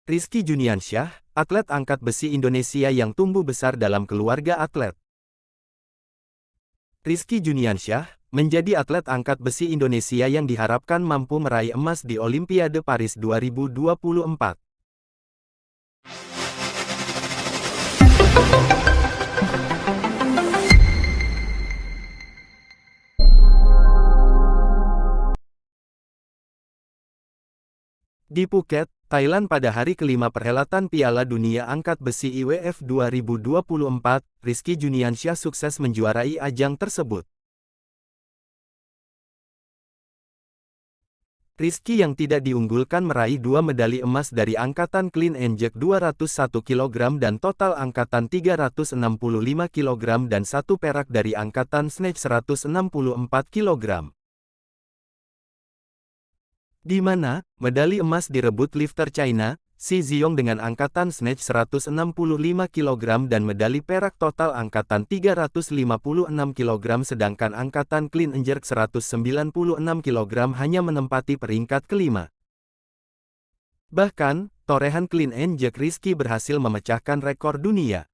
Rizky Juniansyah, atlet angkat besi Indonesia yang tumbuh besar dalam keluarga atlet. Rizky Juniansyah menjadi atlet angkat besi Indonesia yang diharapkan mampu meraih emas di Olimpiade Paris 2024. Di Phuket, Thailand pada hari kelima perhelatan Piala Dunia Angkat Besi IWF 2024, Rizky Juniansyah sukses menjuarai ajang tersebut. Rizky yang tidak diunggulkan meraih 2 medali emas dari angkatan clean and jerk 201 kg dan total angkatan 365 kg dan 1 perak dari angkatan snatch 164 kg. Di mana, medali emas direbut lifter China, Xi Ziyong dengan angkatan snatch 165 kg dan medali perak total angkatan 356 kg sedangkan angkatan clean and jerk 196 kg hanya menempati peringkat kelima. Bahkan, torehan clean and jerk Rizky berhasil memecahkan rekor dunia.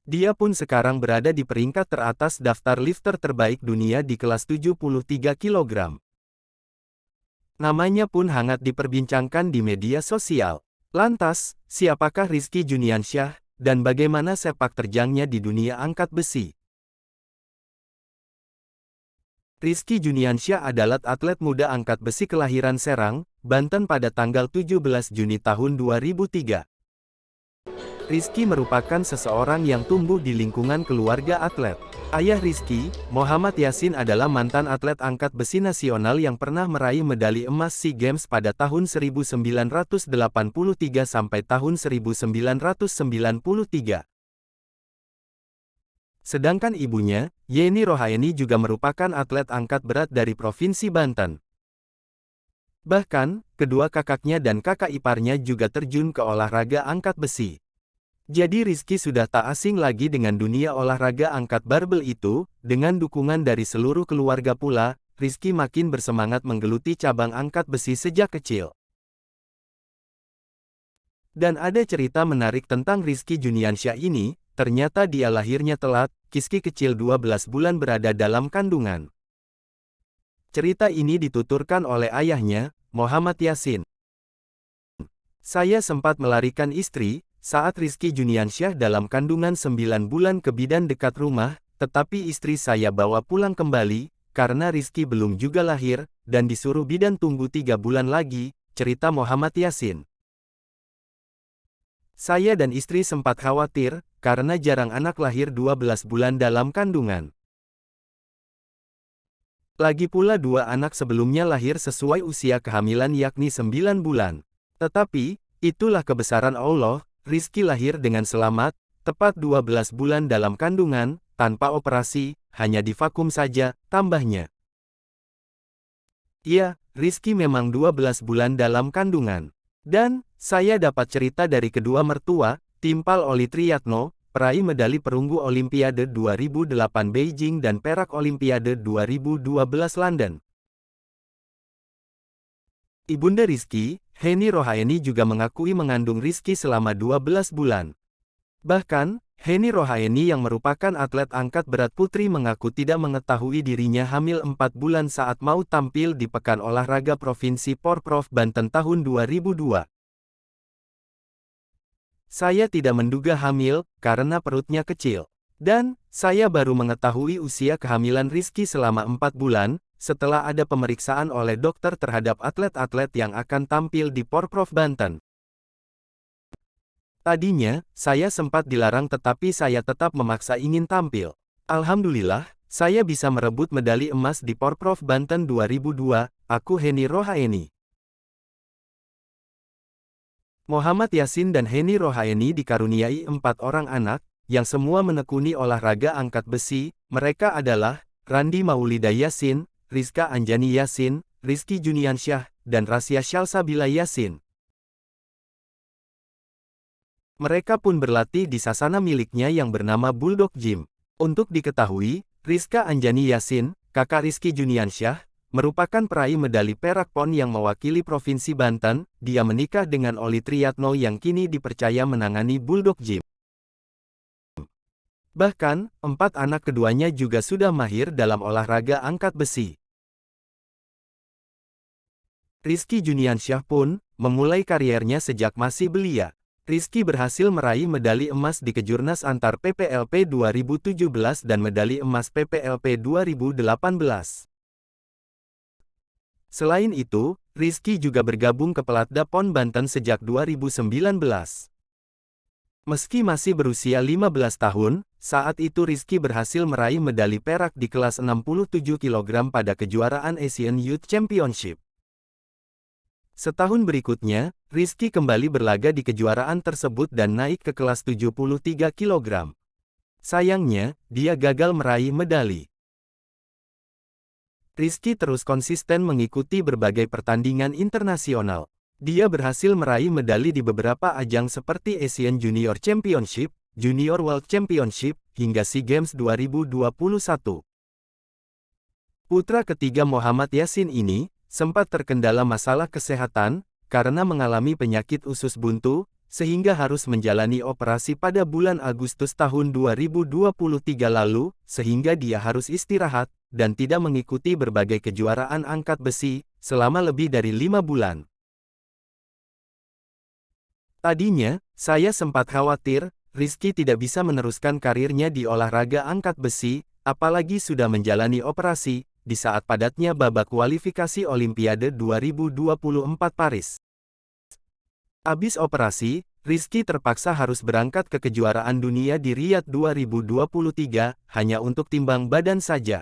Dia pun sekarang berada di peringkat teratas daftar lifter terbaik dunia di kelas 73 kg. Namanya pun hangat diperbincangkan di media sosial. Lantas, siapakah Rizky Juniansyah, dan bagaimana sepak terjangnya di dunia angkat besi? Rizky Juniansyah adalah atlet muda angkat besi kelahiran Serang, Banten pada tanggal 17 Juni tahun 2003. Rizky merupakan seseorang yang tumbuh di lingkungan keluarga atlet. Ayah Rizky, Muhammad Yasin adalah mantan atlet angkat besi nasional yang pernah meraih medali emas SEA Games pada tahun 1983 sampai tahun 1993. Sedangkan ibunya, Yeni Rohaeni juga merupakan atlet angkat berat dari Provinsi Banten. Bahkan, kedua kakaknya dan kakak iparnya juga terjun ke olahraga angkat besi. Jadi Rizky sudah tak asing lagi dengan dunia olahraga angkat barbel itu, dengan dukungan dari seluruh keluarga pula, Rizky makin bersemangat menggeluti cabang angkat besi sejak kecil. Dan ada cerita menarik tentang Rizky Juniansyah ini, ternyata dia lahirnya telat, Rizky kecil 12 bulan berada dalam kandungan. Cerita ini dituturkan oleh ayahnya, Muhammad Yasin. Saya sempat melarikan istri, saat Rizky Juniansyah dalam kandungan 9 bulan ke bidan dekat rumah, tetapi istri saya bawa pulang kembali, karena Rizky belum juga lahir, dan disuruh bidan tunggu 3 bulan lagi, cerita Muhammad Yasin. Saya dan istri sempat khawatir, karena jarang anak lahir 12 bulan dalam kandungan. Lagi pula 2 anak sebelumnya lahir sesuai usia kehamilan yakni 9 bulan. Tetapi, itulah kebesaran Allah, Rizky lahir dengan selamat, tepat 12 bulan dalam kandungan, tanpa operasi, hanya divakum saja, tambahnya. Iya, Rizky memang 12 bulan dalam kandungan. Dan, saya dapat cerita dari kedua mertua, Timpal Oli Triyatno, peraih medali perunggu Olimpiade 2008 Beijing dan perak Olimpiade 2012 London. Ibunda Rizky, Heni Rohaeni juga mengakui mengandung Rizky selama 12 bulan. Bahkan, Heni Rohaeni yang merupakan atlet angkat berat putri mengaku tidak mengetahui dirinya hamil 4 bulan saat mau tampil di Pekan Olahraga Provinsi Porprov Banten tahun 2002. Saya tidak menduga hamil, karena perutnya kecil. Dan, saya baru mengetahui usia kehamilan Rizky selama 4 bulan, setelah ada pemeriksaan oleh dokter terhadap atlet-atlet yang akan tampil di Porprov Banten. Tadinya, saya sempat dilarang tetapi saya tetap memaksa ingin tampil. Alhamdulillah, saya bisa merebut medali emas di Porprov Banten 2002, aku Heni Rohaeni. Muhammad Yasin dan Heni Rohaeni dikaruniai 4 orang anak, yang semua menekuni olahraga angkat besi. Mereka adalah, Randi Maulida Yasin, Rizka Anjani Yasin, Rizky Juniansyah, dan Rasya Shalsabila Yasin. Mereka pun berlatih di sasana miliknya yang bernama Bulldog Gym. Untuk diketahui, Rizka Anjani Yasin, kakak Rizky Juniansyah, merupakan peraih medali perak PON yang mewakili Provinsi Banten. Dia menikah dengan Oli Triatno yang kini dipercaya menangani Bulldog Gym. Bahkan, 4 anak keduanya juga sudah mahir dalam olahraga angkat besi. Rizky Juniansyah pun memulai kariernya sejak masih belia. Rizky berhasil meraih medali emas di Kejurnas Antar PPLP 2017 dan medali emas PPLP 2018. Selain itu, Rizky juga bergabung ke Pelatda PON Banten sejak 2019. Meski masih berusia 15 tahun, saat itu Rizky berhasil meraih medali perak di kelas 67 kg pada kejuaraan Asian Youth Championship. Setahun berikutnya, Rizky kembali berlaga di kejuaraan tersebut dan naik ke kelas 73 kg. Sayangnya, dia gagal meraih medali. Rizky terus konsisten mengikuti berbagai pertandingan internasional. Dia berhasil meraih medali di beberapa ajang seperti Asian Junior Championship, Junior World Championship, hingga SEA Games 2021. Putra ketiga Muhammad Yasin ini sempat terkendala masalah kesehatan karena mengalami penyakit usus buntu, sehingga harus menjalani operasi pada bulan Agustus tahun 2023 lalu, sehingga dia harus istirahat dan tidak mengikuti berbagai kejuaraan angkat besi selama lebih dari 5 bulan. Tadinya, saya sempat khawatir Rizky tidak bisa meneruskan karirnya di olahraga angkat besi, apalagi sudah menjalani operasi di saat padatnya babak kualifikasi Olimpiade 2024 Paris. Abis operasi, Rizky terpaksa harus berangkat ke kejuaraan dunia di Riyadh 2023, hanya untuk timbang badan saja.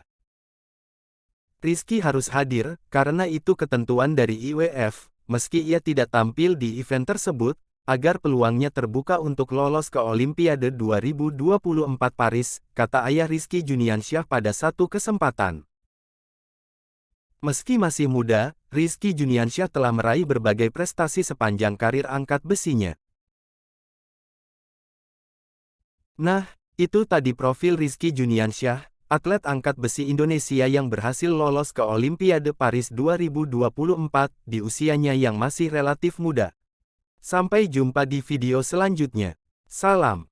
Rizky harus hadir, karena itu ketentuan dari IWF, meski ia tidak tampil di event tersebut, agar peluangnya terbuka untuk lolos ke Olimpiade 2024 Paris, kata ayah Rizky Juniansyah pada satu kesempatan. Meski masih muda, Rizky Juniansyah telah meraih berbagai prestasi sepanjang karir angkat besinya. Nah, itu tadi profil Rizky Juniansyah, atlet angkat besi Indonesia yang berhasil lolos ke Olimpiade Paris 2024 di usianya yang masih relatif muda. Sampai jumpa di video selanjutnya. Salam.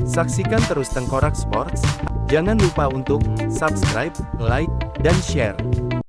Saksikan terus Tengkorak Sports. Jangan lupa untuk subscribe, like, dan share.